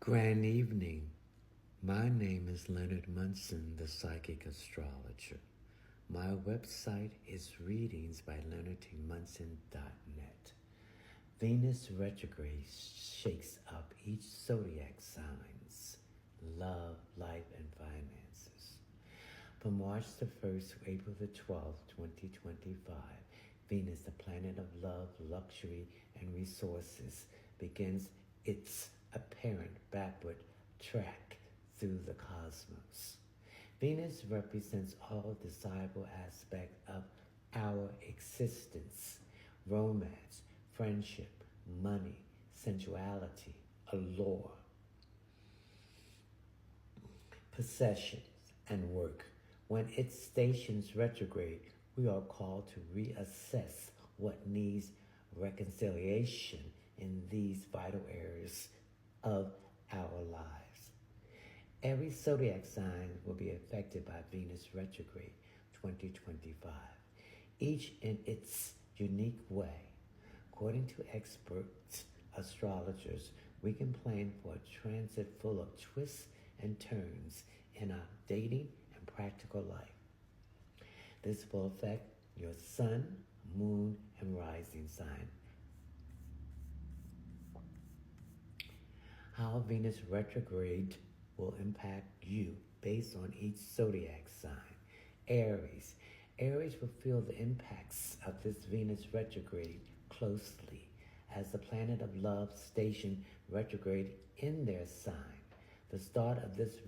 Grand evening. My name is Leonard Munson, the psychic astrologer. My website is readingsbyleonardmunson.net. Venus retrograde shakes up each zodiac signs, love, life, and finances. From March the 1st to April the 12th, 2025, Venus, the planet of love, luxury, and resources, begins its apparent backward track through the cosmos. Venus represents all desirable aspects of our existence: romance, friendship, money, sensuality, allure, possessions, and work. When it stations retrograde, we are called to reassess what needs reconciliation in these vital areas of our lives. Every zodiac sign will be affected by Venus retrograde 2025, each in its unique way. According to experts, astrologers, we can plan for a transit full of twists and turns in our dating and practical life. This will affect your sun, moon, and rising sign. How Venus retrograde will impact you based on each zodiac sign. Aries. Aries will feel the impacts of this Venus retrograde closely as the planet of love station retrograde in their sign. The start of this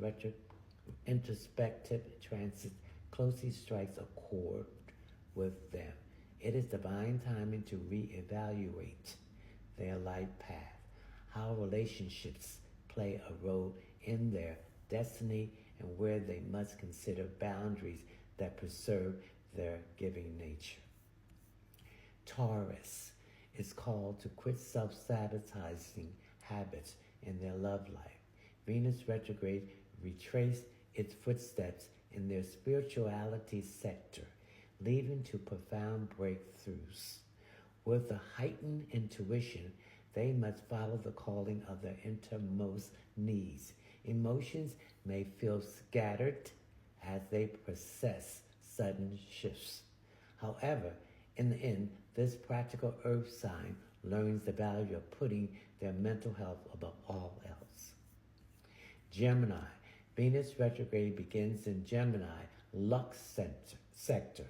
introspective transit closely strikes a chord with them. It is divine timing to reevaluate their life path, how relationships play a role in their destiny, and where they must consider boundaries that preserve their giving nature. Taurus is called to quit self-sabotaging habits in their love life. Venus retrograde retraced its footsteps in their spirituality sector, leading to profound breakthroughs. With a heightened intuition, they must follow the calling of their innermost needs. Emotions may feel scattered as they process sudden shifts. However, in the end, this practical earth sign learns the value of putting their mental health above all else. Gemini. Venus retrograde begins in Gemini Lux sector,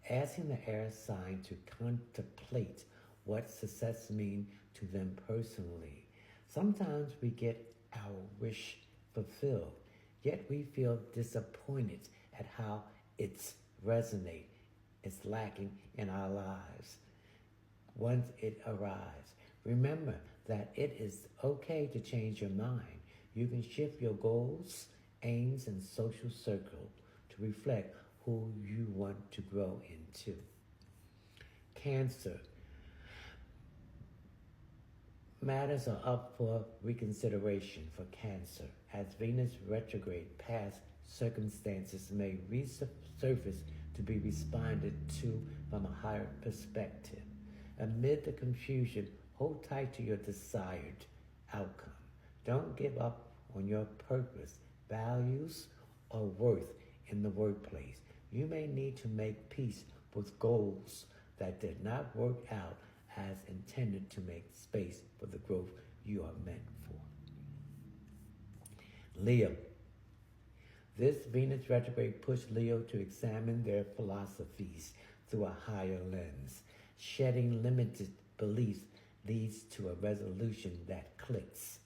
asking the air sign to contemplate what success means to them personally. Sometimes we get our wish fulfilled, yet we feel disappointed at how it's lacking in our lives. Once it arrives, remember that it is okay to change your mind. You can shift your goals, aims, and social circle to reflect who you want to grow into. Cancer. Matters are up for reconsideration for Cancer as Venus retrograde. Past circumstances may resurface to be responded to from a higher perspective. Amid the confusion, hold tight to your desired outcome. Don't give up on your purpose, values, or worth in the workplace. You may need to make peace with goals that did not work out as intended to make space for the growth you are meant for. Leo. This Venus retrograde pushed Leo to examine their philosophies through a higher lens. Shedding limited beliefs leads to a resolution that clicks.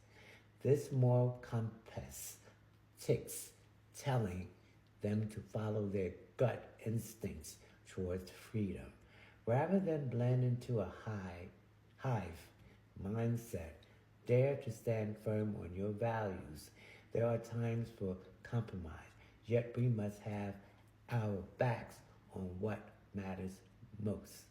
This moral compass ticks, telling them to follow their gut instincts towards freedom. Rather than blend into a hive mindset, dare to stand firm on your values. There are times for compromise, yet we must have our backs on what matters most.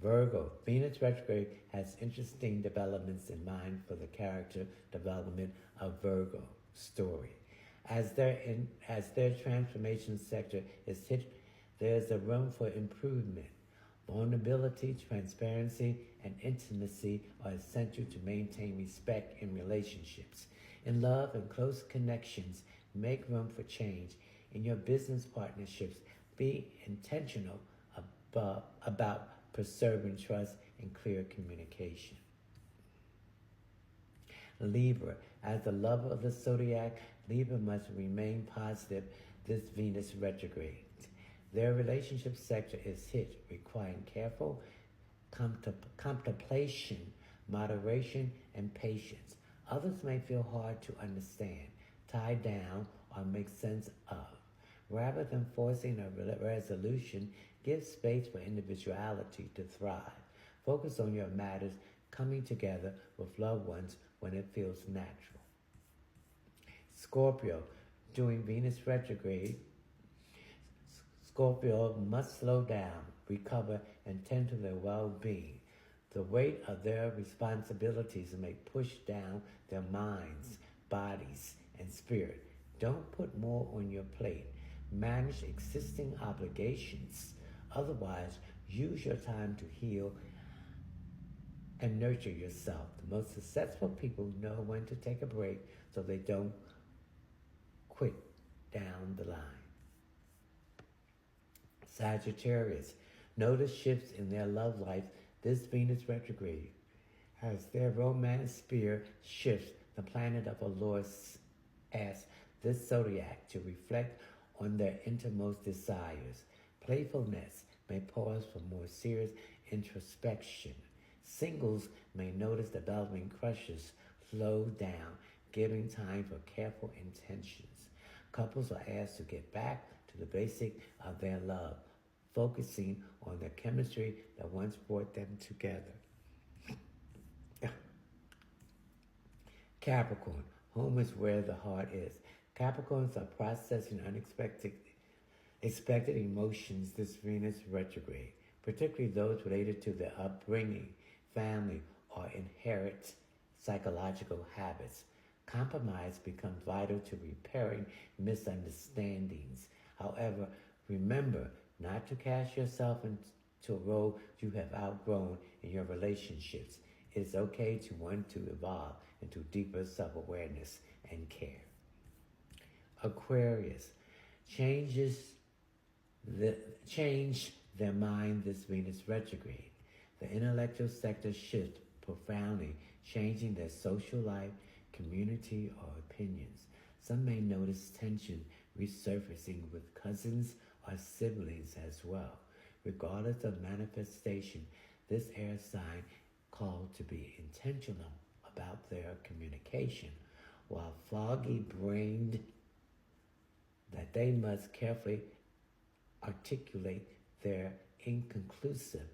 Virgo. Venus retrograde has interesting developments in mind for the character development of Virgo story. As their transformation sector is hit, there is a room for improvement. Vulnerability, transparency, and intimacy are essential to maintain respect in relationships. In love and close connections, make room for change. In your business partnerships, be intentional about preserving trust and clear communication. Libra, as the lover of the zodiac, Libra must remain positive this Venus retrograde. Their relationship sector is hit, requiring careful contemplation, moderation, and patience. Others may feel hard to understand, tie down, or make sense of. Rather than forcing a resolution, give space for individuality to thrive. Focus on your matters coming together with loved ones when it feels natural. Scorpio, during Venus retrograde, Scorpio must slow down, recover, and tend to their well-being. The weight of their responsibilities may push down their minds, bodies, and spirit. Don't put more on your plate. Manage existing obligations. Otherwise, use your time to heal and nurture yourself. The most successful people know when to take a break so they don't quit down the line. Sagittarius, notice shifts in their love life this Venus retrograde. As their romance sphere shifts, the planet of allure asks this zodiac to reflect on their innermost desires. Playfulness may pause for more serious introspection. Singles may notice developing crushes slow down, giving time for careful intentions. Couples are asked to get back to the basic of their love, focusing on the chemistry that once brought them together. Capricorn, home is where the heart is. Capricorns are processing expected emotions this Venus retrograde, particularly those related to their upbringing, family, or inherent psychological habits. Compromise becomes vital to repairing misunderstandings. However, remember not to cast yourself into a role you have outgrown in your relationships. It is okay to want to evolve into deeper self-awareness and care. Aquarius, change their mind this Venus retrograde. The intellectual sector shifts profoundly, changing their social life, community, or opinions. Some may notice tension resurfacing with cousins or siblings as well. Regardless of manifestation, this air sign called to be intentional about their communication, while foggy-brained that they must carefully articulate their inconclusive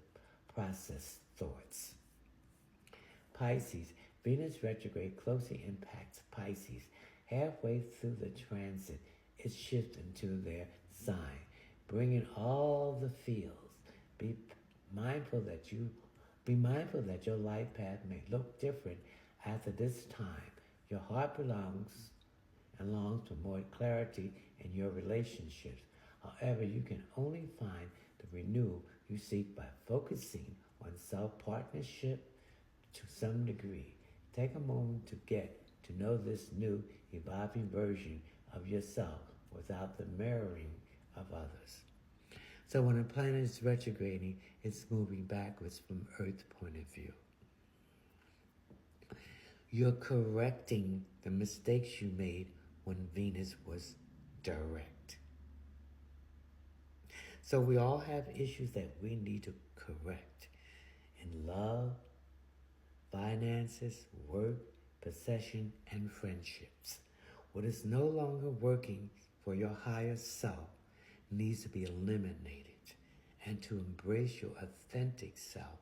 processed thoughts. Pisces, Venus retrograde closely impacts Pisces. Halfway through the transit, it shifts into their sign, bringing all the feels. Be mindful that your life path may look different after this time. Your heart longs for more clarity in your relationships. However, you can only find the renewal you seek by focusing on self-partnership to some degree. Take a moment to get to know this new, evolving version of yourself without the mirroring of others. So when a planet is retrograding, it's moving backwards from Earth's point of view. You're correcting the mistakes you made when Venus was direct. So we all have issues that we need to correct in love, finances, work, possession, and friendships. What is no longer working for your higher self needs to be eliminated, and to embrace your authentic self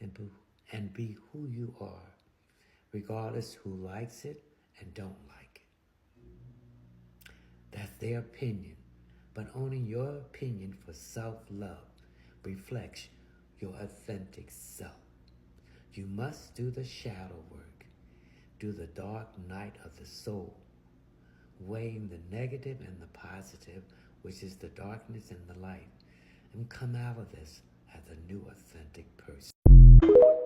and be who you are, regardless who likes it and don't like it. That's their opinion, but owning your opinion for self-love reflects your authentic self. You must do the shadow work, do the dark night of the soul, weighing the negative and the positive, which is the darkness and the light, and come out of this as the new authentic person.